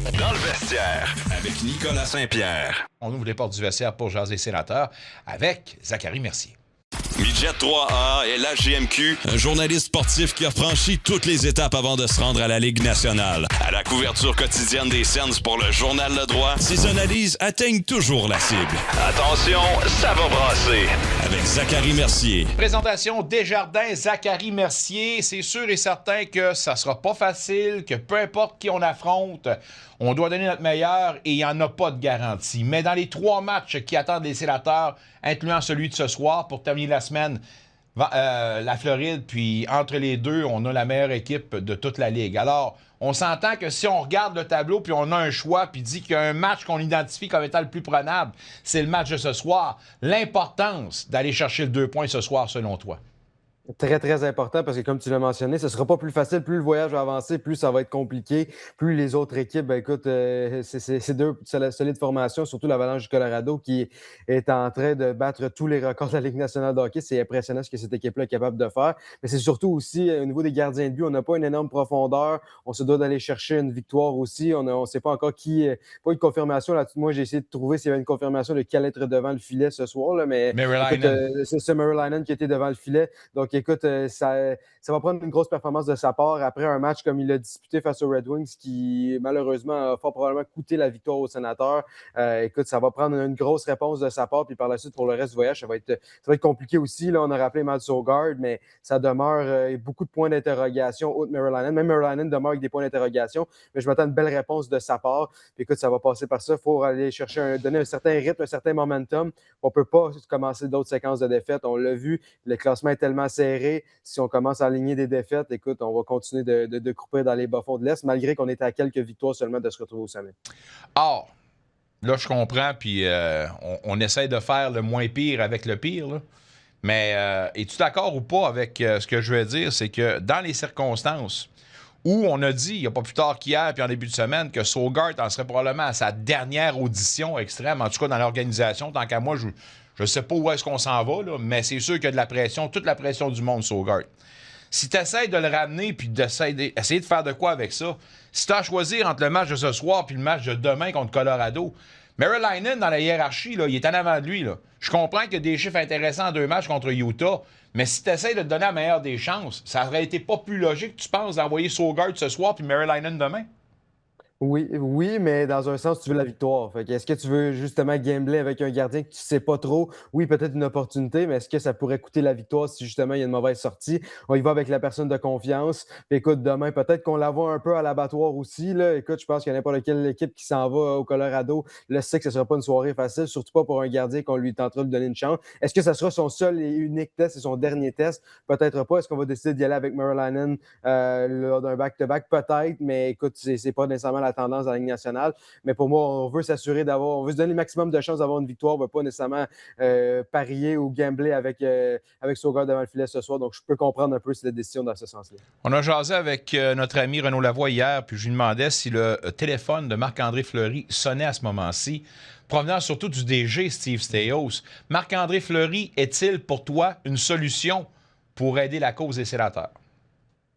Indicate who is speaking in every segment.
Speaker 1: l'actu dans le vestiaire avec Nicolas Saint-Pierre.
Speaker 2: On ouvre les portes du vestiaire pour jaser sénateur avec Zachary Mercier.
Speaker 1: Midget 3A et la GMQ, un journaliste sportif qui a franchi toutes les étapes avant de se rendre à la Ligue nationale. À la couverture quotidienne des Sens pour le Journal Le Droit, ses analyses atteignent toujours la cible. Attention, ça va brasser. Avec Zachary Mercier.
Speaker 2: Présentation Desjardins, Zachary Mercier. C'est sûr et certain que ça sera pas facile, que peu importe qui on affronte, on doit donner notre meilleur et il n'y en a pas de garantie. Mais dans les 3 matchs qui attendent les sénateurs, incluant celui de ce soir, pour terminer la semaine, la Floride, puis entre les deux, on a la meilleure équipe de toute la Ligue. Alors, on s'entend que si on regarde le tableau, puis on a un choix, puis dit qu'il y a un match qu'on identifie comme étant le plus prenable, c'est le match de ce soir. L'importance d'aller chercher le 2 points ce soir, selon toi?
Speaker 3: Très, très important parce que, comme tu l'as mentionné, ce ne sera pas plus facile. Plus le voyage va avancer, plus ça va être compliqué. Plus les autres équipes, écoute, c'est 2 solides formations, surtout l'Avalanche du Colorado qui est en train de battre tous les records de la Ligue nationale de hockey. C'est impressionnant ce que cette équipe-là est capable de faire. Mais c'est surtout aussi, au niveau des gardiens de but, on n'a pas une énorme profondeur. On se doit d'aller chercher une victoire aussi. On ne sait pas encore qui... Pas une confirmation là-dessus. Moi, j'ai essayé de trouver s'il y avait une confirmation de qui allait être devant le filet ce soir. Là, mais c'est Merilainen qui était devant le filet. Donc, écoute, ça va prendre une grosse performance de sa part après un match comme il l'a disputé face aux Red Wings qui, malheureusement, a fort probablement coûté la victoire aux Sénateurs. Écoute, ça va prendre une grosse réponse de sa part. Puis par la suite, pour le reste du voyage, ça va être compliqué aussi. Là, on a rappelé Matt Sogaard, mais ça demeure beaucoup de points d'interrogation autre Merilainen. Même Merilainen demeure avec des points d'interrogation. Mais je m'attends à une belle réponse de sa part. Puis écoute, ça va passer par ça. Il faut aller chercher donner un certain rythme, un certain momentum. On ne peut pas commencer d'autres séquences de défaites. On l'a vu, le classement est tellement serré. Si on commence à aligner des défaites, écoute, on va continuer de croupir dans les bas-fonds de l'Est, malgré qu'on est à quelques victoires seulement de se retrouver au sommet.
Speaker 2: Or, là, je comprends, puis on essaie de faire le moins pire avec le pire, là. Mais es-tu d'accord ou pas avec ce que je veux dire? C'est que dans les circonstances où on a dit, il n'y a pas plus tard qu'hier, puis en début de semaine, que Sogaard en serait probablement à sa dernière audition extrême, en tout cas dans l'organisation, tant qu'à moi, je ne sais pas où est-ce qu'on s'en va, là, mais c'est sûr qu'il y a de la pression, toute la pression du monde, Sogaard. Si tu essaies de le ramener puis d'essayer de faire de quoi avec ça, si tu as à choisir entre le match de ce soir puis le match de demain contre Colorado, Merilainen, dans la hiérarchie, là, il est en avant de lui. Là. Je comprends qu'il y a des chiffres intéressants en 2 matchs contre Utah, mais si tu essaies de te donner la meilleure des chances, ça aurait été pas plus logique, tu penses, d'envoyer Sogaard ce soir puis Merilainen demain?
Speaker 3: Oui, mais dans un sens, tu veux la victoire. Est-ce que tu veux justement gambler avec un gardien que tu ne sais pas trop? Oui, peut-être une opportunité, mais est-ce que ça pourrait coûter la victoire si justement il y a une mauvaise sortie? On y va avec la personne de confiance. Puis, écoute, demain, peut-être qu'on la voit un peu à l'abattoir aussi. Là. Écoute, je pense qu'il y a n'importe quelle équipe qui s'en va au Colorado le sait que ce ne sera pas une soirée facile, surtout pas pour un gardien qu'on lui tentera de donner une chance. Est-ce que ça sera son seul et unique test et son dernier test? Peut-être pas. Est-ce qu'on va décider d'y aller avec Merilainen lors d'un back-to-back? Peut-être, mais écoute, c'est pas nécessairement la tendance dans la Ligue nationale. Mais pour moi, on veut s'assurer on veut se donner le maximum de chances d'avoir une victoire. On ne va pas nécessairement parier ou gambler avec Sogaard devant le filet ce soir. Donc, je peux comprendre un peu cette décision dans ce sens-là.
Speaker 2: On a jasé avec notre ami Renaud Lavoie hier, puis je lui demandais si le téléphone de Marc-André Fleury sonnait à ce moment-ci, provenant surtout du DG Steve Staios. Marc-André Fleury est-il pour toi une solution pour aider la cause des sénateurs?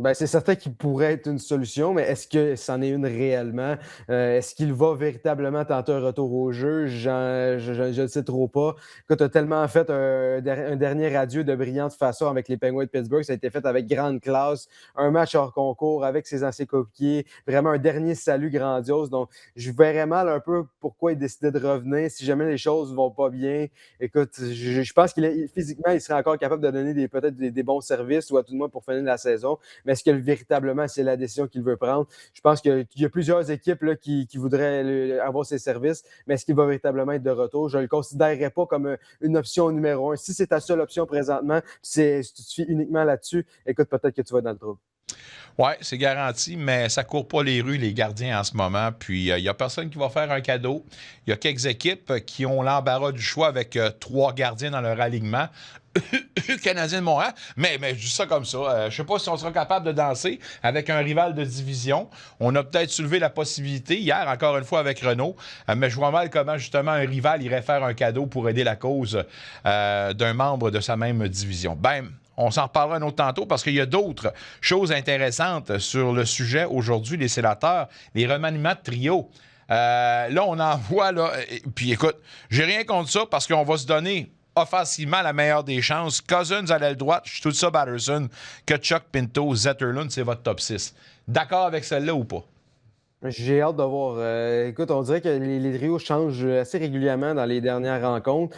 Speaker 3: Ben, c'est certain qu'il pourrait être une solution, mais est-ce que c'en est une réellement? Est-ce qu'il va véritablement tenter un retour au jeu? Je ne sais trop pas. Écoute, tu as tellement fait un dernier adieu de brillante façon avec les Penguins de Pittsburgh. Ça a été fait avec grande classe. Un match hors concours avec ses anciens coéquipiers. Vraiment un dernier salut grandiose. Donc, je verrais mal un peu pourquoi il décidait de revenir si jamais les choses ne vont pas bien. Écoute, je pense physiquement, il serait encore capable de donner peut-être des bons services, ou à tout le moins pour finir la saison. Mais est-ce que véritablement c'est la décision qu'il veut prendre? Je pense qu'il y a plusieurs équipes là, qui voudraient avoir ses services, mais est-ce qu'il va véritablement être de retour? Je ne le considérerais pas comme une option numéro 1. Si c'est ta seule option présentement, si tu te fies uniquement là-dessus, écoute, peut-être que tu vas être dans le trouble.
Speaker 2: Oui, c'est garanti, mais ça ne court pas les rues, les gardiens, en ce moment. Puis, il n'y a personne qui va faire un cadeau. Il y a quelques équipes qui ont l'embarras du choix avec 3 gardiens dans leur alignement. Canadien de Montréal, mais je dis ça comme ça. Je ne sais pas si on sera capable de danser avec un rival de division. On a peut-être soulevé la possibilité, hier, encore une fois, avec Renaud, mais je vois mal comment, justement, un rival irait faire un cadeau pour aider la cause d'un membre de sa même division. Ben, On s'en reparlera un autre tantôt parce qu'il y a d'autres choses intéressantes sur le sujet aujourd'hui, les sénateurs, les remaniements de trio. Là, on en voit, là. Puis écoute, j'ai rien contre ça parce qu'on va se donner offensivement la meilleure des chances. Cousins à l'aile droite, Stützle, Batterson, Tkachuk, Pinto, Zetterlund, c'est votre top 6. D'accord avec celle-là ou pas?
Speaker 3: J'ai hâte de voir. Écoute, on dirait que les trios changent assez régulièrement dans les dernières rencontres.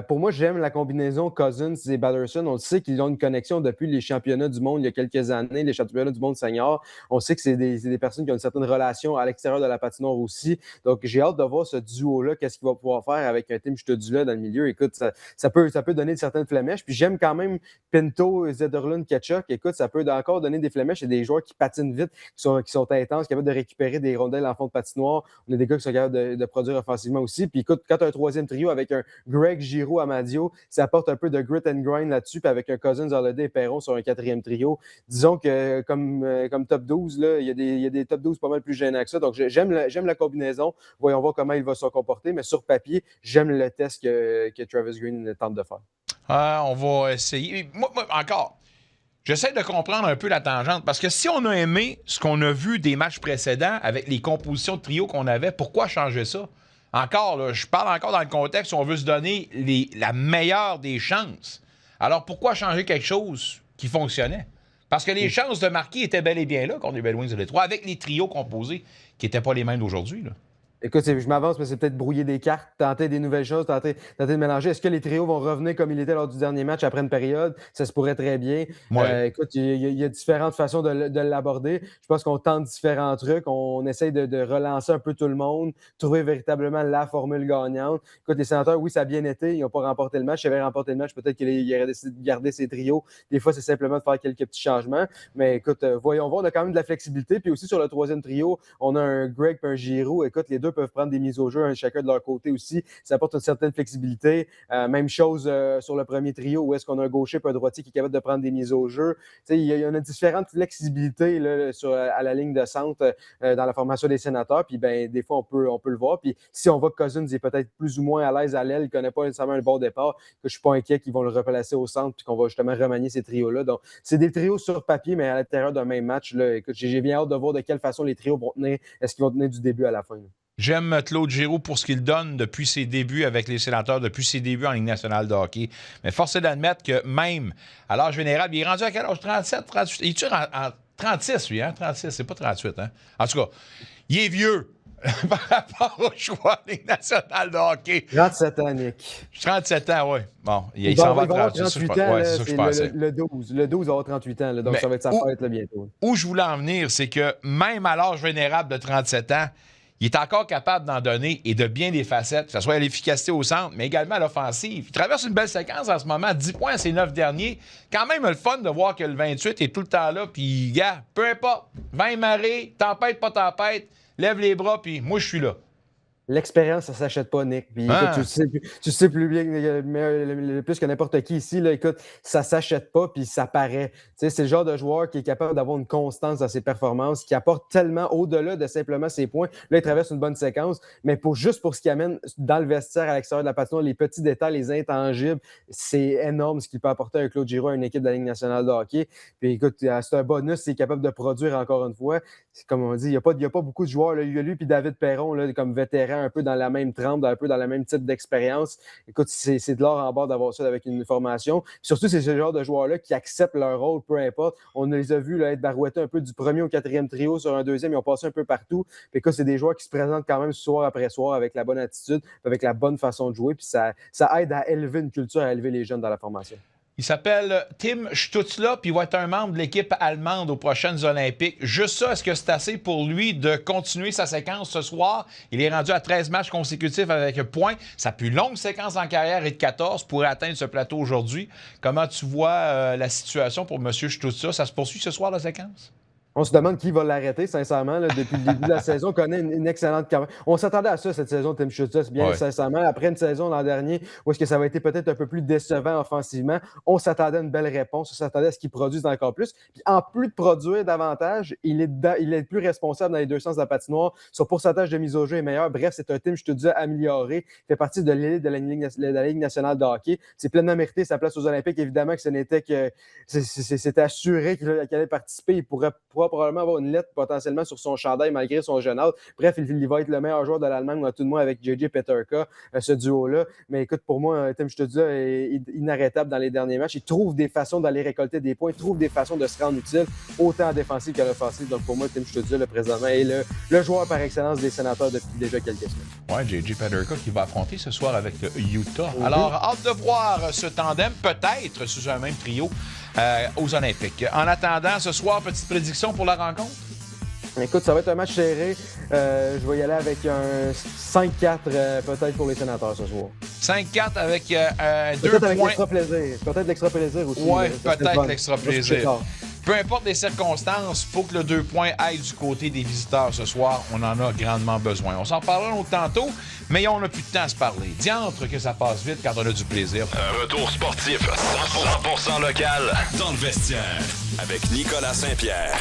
Speaker 3: Pour moi, j'aime la combinaison Cousins et Batterson. On sait qu'ils ont une connexion depuis les championnats du monde il y a quelques années, les championnats du monde senior. On sait que c'est des personnes qui ont une certaine relation à l'extérieur de la patinoire aussi. Donc, j'ai hâte de voir ce duo-là, qu'est-ce qu'il va pouvoir faire avec un Tim Stützle dans le milieu. Écoute, ça peut donner certaines flamèches. Puis j'aime quand même Pinto, Zetterlund, Tkachuk. Écoute, ça peut encore donner des flamèches. Il y a des joueurs qui patinent vite, qui sont intenses, capables de récupérer des rondelles en fond de patinoire. On a des gars qui sont capables de produire offensivement aussi. Puis écoute, quand tu as un troisième trio avec un Greg, Giroux, Amadio, ça apporte un peu de grit and grind là-dessus. Puis avec un Cousins, Holiday et Perron sur un quatrième trio, disons que comme top 12, là, il y a des top 12 pas mal plus gênants que ça. Donc j'aime la combinaison. Voyons voir comment il va se comporter. Mais sur papier, j'aime le test que Travis Green tente de faire.
Speaker 2: On va essayer. Moi, encore, j'essaie de comprendre un peu la tangente, parce que si on a aimé ce qu'on a vu des matchs précédents avec les compositions de trio qu'on avait, pourquoi changer ça? Encore, là, je parle encore dans le contexte où on veut se donner la meilleure des chances. Alors, pourquoi changer quelque chose qui fonctionnait? Parce que les chances de marquer étaient bel et bien là contre les Red Wings de Détroit, avec les trios composés qui n'étaient pas les mêmes d'aujourd'hui, là.
Speaker 3: Écoute, je m'avance, mais c'est peut-être brouiller des cartes, tenter des nouvelles choses, tenter de mélanger. Est-ce que les trios vont revenir comme il était lors du dernier match après une période? Ça se pourrait très bien.
Speaker 2: Ouais.
Speaker 3: Écoute, il y a différentes façons de l'aborder. Je pense qu'on tente différents trucs. On essaye de relancer un peu tout le monde, trouver véritablement la formule gagnante. Écoute, les Sénateurs, oui, ça a bien été. Ils n'ont pas remporté le match. S'ils avaient remporté le match, peut-être qu'ils auraient décidé de garder ces trios. Des fois, c'est simplement de faire quelques petits changements. Mais écoute, voyons voir. On a quand même de la flexibilité. Puis aussi, sur le troisième trio, on a un Greg et un Giroux. Écoute, les deux peuvent prendre des mises au jeu, chacun de leur côté aussi. Ça apporte une certaine flexibilité. Même chose sur le premier trio, où est-ce qu'on a un gaucher et un droitier qui est capable de prendre des mises au jeu. Il y en a différentes flexibilités là, à la ligne de centre dans la formation des Sénateurs. Puis ben, des fois, on peut le voir. Puis si on voit que Cousins est peut-être plus ou moins à l'aise à l'aile, il ne connaît pas nécessairement un bon départ, que je ne suis pas inquiet qu'ils vont le replacer au centre puis qu'on va justement remanier ces trios-là. Donc, c'est des trios sur papier, mais à l'intérieur d'un même match. Là, écoute, j'ai bien hâte de voir de quelle façon les trios vont tenir. Est-ce qu'ils vont tenir du début à la fin? Là?
Speaker 2: J'aime Claude Giroux pour ce qu'il donne depuis ses débuts avec les Sénateurs, depuis ses débuts en Ligue nationale de hockey. Mais force est d'admettre que même à l'âge vénérable, il est rendu à quel âge? 37, 38? Il est en 36, lui, hein? 36, c'est pas 38, hein? En tout cas, il est vieux par rapport au choix de Ligue nationale de hockey.
Speaker 3: 37 ans, Nick.
Speaker 2: 37 ans, oui. Bon, il s'en va à
Speaker 3: 38 ans, ouais, c'est ça que je pensais. Le 12 va avoir 38 ans, là, donc ça va être sa fête là, bientôt.
Speaker 2: Où je voulais en venir, c'est que même à l'âge vénérable de 37 ans, il est encore capable d'en donner et de bien des facettes, que ce soit à l'efficacité au centre, mais également à l'offensive. Il traverse une belle séquence en ce moment, 10 points à ses 9 derniers. Quand même le fun de voir que le 28 est tout le temps là, puis gars, peu importe, vent et marée, tempête, pas tempête, lève les bras, puis moi, je suis là.
Speaker 3: L'expérience, ça ne s'achète pas, Nick. Puis, écoute, tu sais plus bien, plus que n'importe qui ici, là, écoute, ça ne s'achète pas, puis ça paraît. Tu sais, c'est le genre de joueur qui est capable d'avoir une constance dans ses performances, qui apporte tellement au-delà de simplement ses points. Là, il traverse une bonne séquence, mais juste pour ce qui amène dans le vestiaire, à l'extérieur de la patinoire, les petits détails, les intangibles, c'est énorme ce qu'il peut apporter un Claude Giroux à une équipe de la Ligue nationale de hockey. Puis écoute, c'est un bonus, c'est capable de produire encore une fois. C'est comme on dit, il n'y a pas beaucoup de joueurs. Là. Il y a lui puis David Perron là, comme vétéran, un peu dans la même trempe, un peu dans le même type d'expérience. Écoute, c'est de l'or en bord d'avoir ça avec une formation. Puis surtout, c'est ce genre de joueurs-là qui acceptent leur rôle, peu importe. On les a vus là, être barouettés un peu du premier au quatrième trio sur un deuxième. Ils ont passé un peu partout. Puis écoute, c'est des joueurs qui se présentent quand même soir après soir avec la bonne attitude, avec la bonne façon de jouer. Puis ça aide à élever une culture, à élever les jeunes dans la formation.
Speaker 2: Il s'appelle Tim Stützle, puis il va être un membre de l'équipe allemande aux prochaines Olympiques. Juste ça, est-ce que c'est assez pour lui de continuer sa séquence ce soir? Il est rendu à 13 matchs consécutifs avec points. Sa plus longue séquence en carrière est de 14 pour atteindre ce plateau aujourd'hui. Comment tu vois la situation pour M. Stützle? Ça se poursuit ce soir, la séquence?
Speaker 3: On se demande qui va l'arrêter, sincèrement. Là, depuis le début de la saison, on connaît une excellente carrière. On s'attendait à ça cette saison, Tim Stützle, bien sincèrement. Après une saison l'an dernier, où est-ce que ça avait été peut-être un peu plus décevant offensivement, on s'attendait à une belle réponse. On s'attendait à ce qu'il produise encore plus. Puis en plus de produire davantage, il est plus responsable dans les deux sens de la patinoire. Son pourcentage de mise au jeu est meilleur. Bref, c'est un Tim Stützle amélioré. Il fait partie de l'élite de la Ligue nationale de hockey. C'est pleinement mérité sa place aux Olympiques. Évidemment que ce n'était que... C'était assuré qu'il allait participer. Il pourra probablement avoir une lettre potentiellement sur son chandail malgré son jeune âge. Bref, il va être le meilleur joueur de l'Allemagne, tout de moins avec JJ Peterka, ce duo-là. Mais écoute, pour moi, Tim Stützle est inarrêtable dans les derniers matchs. Il trouve des façons d'aller récolter des points, il trouve des façons de se rendre utile, autant en défensive qu'en offensive. Donc pour moi, Tim Stützle, présentement, est le joueur par excellence des Sénateurs depuis déjà quelques semaines.
Speaker 2: Oui, JJ Peterka qui va affronter ce soir avec le Utah. Alors, hâte de voir ce tandem, peut-être sous un même trio aux Olympiques. En attendant, ce soir, petite prédiction pour la rencontre?
Speaker 3: Écoute, ça va être un match serré. Je vais y aller avec un 5-4 peut-être pour les Sénateurs ce soir.
Speaker 2: 5-4 avec 2
Speaker 3: peut-être
Speaker 2: points.
Speaker 3: Avec l'extra plaisir. Peut-être l'extra plaisir aussi.
Speaker 2: Oui, peut-être l'extra plaisir. Peu importe les circonstances, il faut que le 2 points aille du côté des visiteurs ce soir. On en a grandement besoin. On s'en parlera autre tantôt, mais on n'a plus de temps à se parler. Diantre que ça passe vite quand on a du plaisir.
Speaker 1: Un retour sportif 100% local dans le vestiaire avec Nicolas Saint-Pierre.